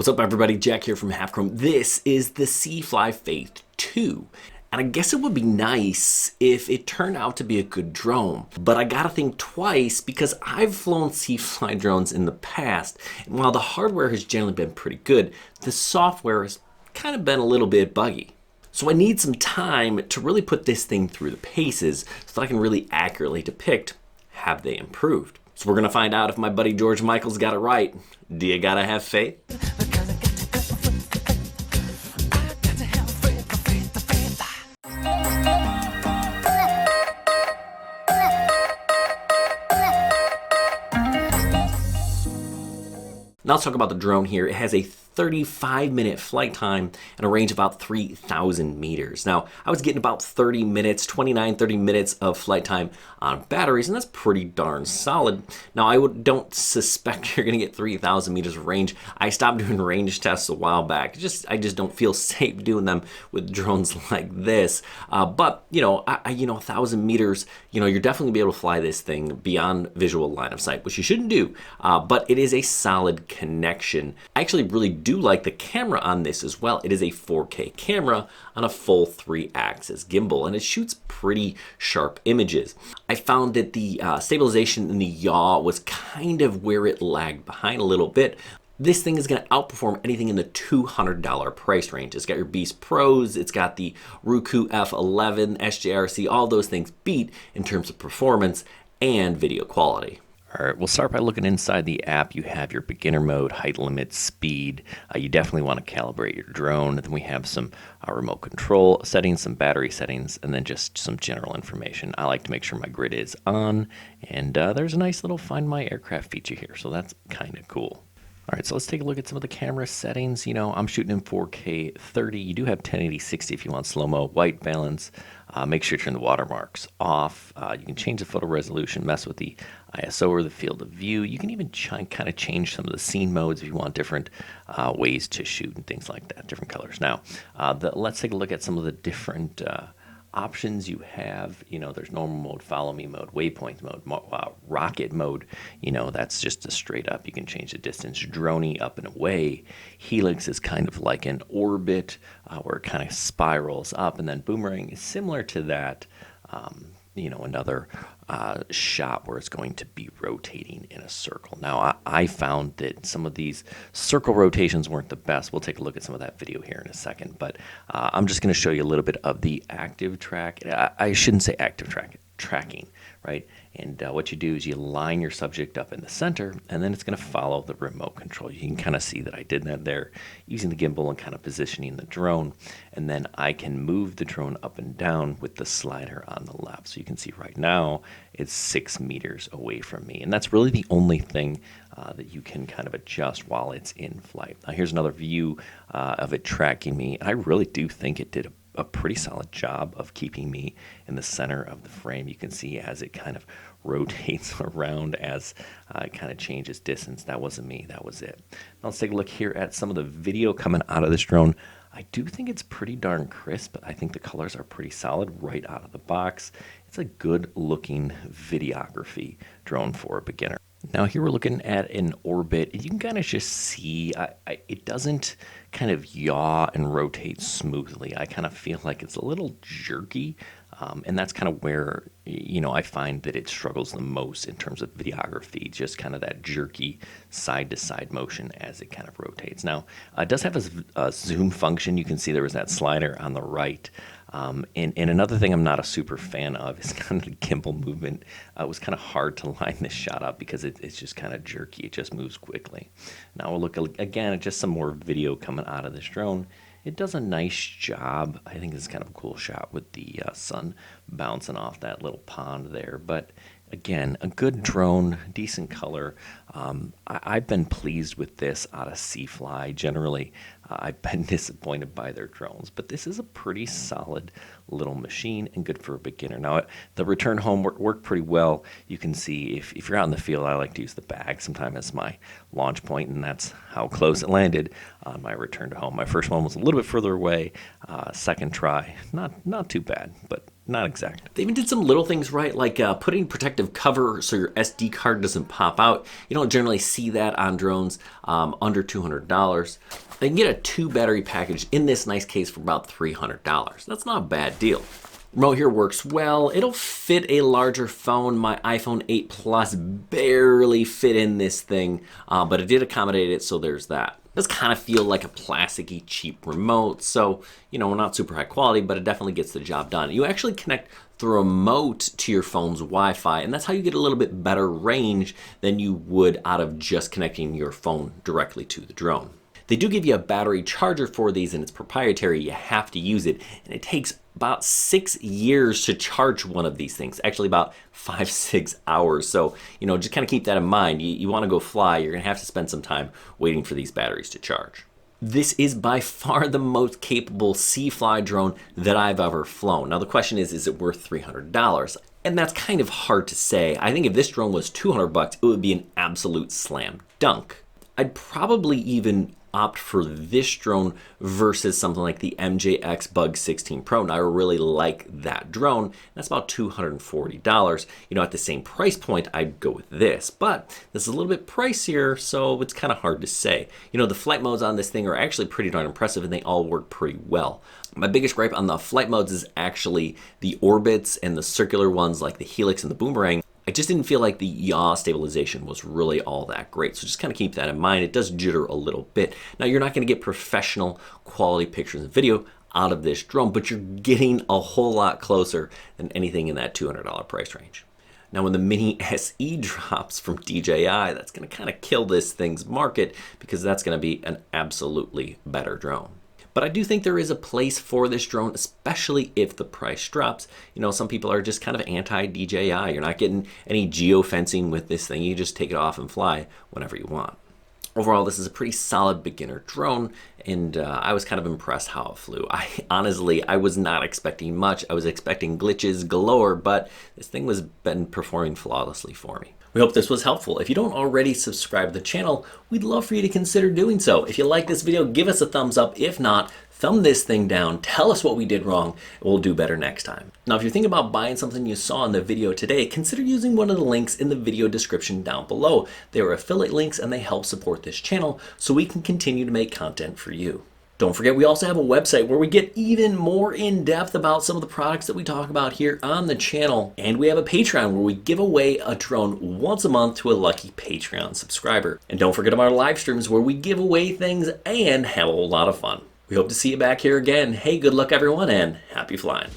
What's up, everybody? Jack here from Half Chrome. This is the CFLY Faith 2. And I guess it would be nice if it turned out to be a good drone. But I gotta think twice because I've flown CFLY drones in the past. And while the hardware has generally been pretty good, the software has kind of been a little bit buggy. So I need some time to really put this thing through the paces so that I can really accurately depict, have they improved? So we're gonna find out if my buddy George Michael's got it right. Do you gotta have faith? Now let's talk about the drone here. It has a 35-minute flight time and a range of about 3,000 meters. Now, I was getting about 30 minutes of flight time on batteries, and that's pretty darn solid. Now, I don't suspect you're gonna get 3,000 meters of range. I stopped doing range tests a while back. I just don't feel safe doing them with drones like this. But, 1,000 meters, you're definitely gonna be able to fly this thing beyond visual line of sight, which you shouldn't do, but it is a solid connection. I actually really do like the camera on this as well. It is a 4K camera on a full 3-axis gimbal, and it shoots pretty sharp images. I found that the stabilization in the yaw was kind of where it lagged behind a little bit. This thing is going to outperform anything in the $200 price range. It's got your Beast Pros, it's got the Roku F11, SJRC, all those things beat in terms of performance and video quality. All right, we'll start by looking inside the app. You have your beginner mode, height limit, speed. You definitely want to calibrate your drone. Then we have some remote control settings, some battery settings, and then just some general information. I like to make sure my grid is on, and there's a nice little Find My Aircraft feature here, so that's kind of cool. All right, so let's take a look at some of the camera settings. I'm shooting in 4K 30. You do have 1080 60 if you want slow-mo, white balance. Make sure you turn the watermarks off. You can change the photo resolution, mess with the ISO or the field of view. You can even kind of change some of the scene modes if you want different ways to shoot and things like that, different colors. Now, let's take a look at some of the different options you have. There's normal mode, follow me mode, waypoint mode, rocket mode. That's just a straight up. You can change the distance. Droney up and away. Helix is kind of like an orbit where it kind of spirals up, and then boomerang is similar to that. Another shot where it's going to be rotating in a circle. Now, I found that some of these circle rotations weren't the best. We'll take a look at some of that video here in a second, but I'm just going to show you a little bit of the active track. I shouldn't say active tracking, right? And what you do is you line your subject up in the center, and then it's going to follow the remote control. You can kind of see that I did that there using the gimbal and kind of positioning the drone. And then I can move the drone up and down with the slider on the left. So you can see right now it's 6 meters away from me. And that's really the only thing that you can kind of adjust while it's in flight. Now here's another view of it tracking me. And I really do think it did a pretty solid job of keeping me in the center of the frame. You can see as it kind of rotates around as it kind of changes distance. That wasn't me, that was it. Now let's take a look here at some of the video coming out of this drone. I do think it's pretty darn crisp. I think the colors are pretty solid right out of the box. It's a good looking videography drone for a beginner. Now here we're looking at an orbit. You can kind of just see it doesn't kind of yaw and rotate smoothly. I kind of feel like it's a little jerky, and that's kind of where I find that it struggles the most in terms of videography, just kind of that jerky side-to-side motion as it kind of rotates. Now, it does have a zoom function. You can see there was that slider on the right. And another thing I'm not a super fan of is kind of the gimbal movement. It was kind of hard to line this shot up because it's just kind of jerky. It just moves quickly. Now we'll look again at just some more video coming out of this drone. It does a nice job. I think it's kind of a cool shot with the sun bouncing off that little pond there. But again, a good drone, decent color. I've been pleased with this out of CFLY. Generally, I've been disappointed by their drones, but this is a pretty solid little machine and good for a beginner. Now, the return home worked pretty well. You can see if you're out in the field, I like to use the bag sometimes as my launch point, and that's how close it landed on my return to home. My first one was a little bit further away. Second try, not too bad, but not exact. They even did some little things right, like putting protective cover so your SD card doesn't pop out. You don't generally see that on drones under $200. They can get a 2 battery package in this nice case for about $300. That's not a bad deal. Remote here works well. It'll fit a larger phone. My iPhone 8 Plus barely fit in this thing, but it did accommodate it, so there's that. It does kind of feel like a plasticky, cheap remote, so, you know, not super high quality, but it definitely gets the job done. You actually connect the remote to your phone's Wi-Fi, and that's how you get a little bit better range than you would out of just connecting your phone directly to the drone. They do give you a battery charger for these, and it's proprietary. You have to use it, and it takes about 6 years to charge one of these things, actually about 5-6 hours. So, you know, just kind of keep that in mind. You want to go fly, you're going to have to spend some time waiting for these batteries to charge. This is by far the most capable CFLY drone that I've ever flown. Now the question is it worth $300? And that's kind of hard to say. I think if this drone was $200, it would be an absolute slam dunk. I'd probably even opt for this drone versus something like the MJX Bug 16 Pro. Now I really like that drone. That's about $240. You know, at the same price point, I'd go with this, but this is a little bit pricier, so it's kind of hard to say. You know, the flight modes on this thing are actually pretty darn impressive, and they all work pretty well. My biggest gripe on the flight modes is actually the orbits and the circular ones like the Helix and the Boomerang. I just didn't feel like the yaw stabilization was really all that great. So just kind of keep that in mind. It does jitter a little bit. Now you're not going to get professional quality pictures and video out of this drone, but you're getting a whole lot closer than anything in that $200 price range. Now when the Mini SE drops from DJI, that's going to kind of kill this thing's market because that's going to be an absolutely better drone. But I do think there is a place for this drone, especially if the price drops. You know, some people are just kind of anti-DJI. You're not getting any geofencing with this thing. You just take it off and fly whenever you want. Overall, this is a pretty solid beginner drone, and I was kind of impressed how it flew. Honestly, I was not expecting much. I was expecting glitches galore, but this thing was been performing flawlessly for me. We hope this was helpful. If you don't already subscribe to the channel, we'd love for you to consider doing so. If you like this video, give us a thumbs up. If not, thumb this thing down, tell us what we did wrong, and we'll do better next time. Now, if you're thinking about buying something you saw in the video today, consider using one of the links in the video description down below. They are affiliate links and they help support this channel so we can continue to make content for you. Don't forget, we also have a website where we get even more in-depth about some of the products that we talk about here on the channel. And we have a Patreon where we give away a drone once a month to a lucky Patreon subscriber. And don't forget about our live streams where we give away things and have a whole lot of fun. We hope to see you back here again. Hey, good luck everyone, and happy flying.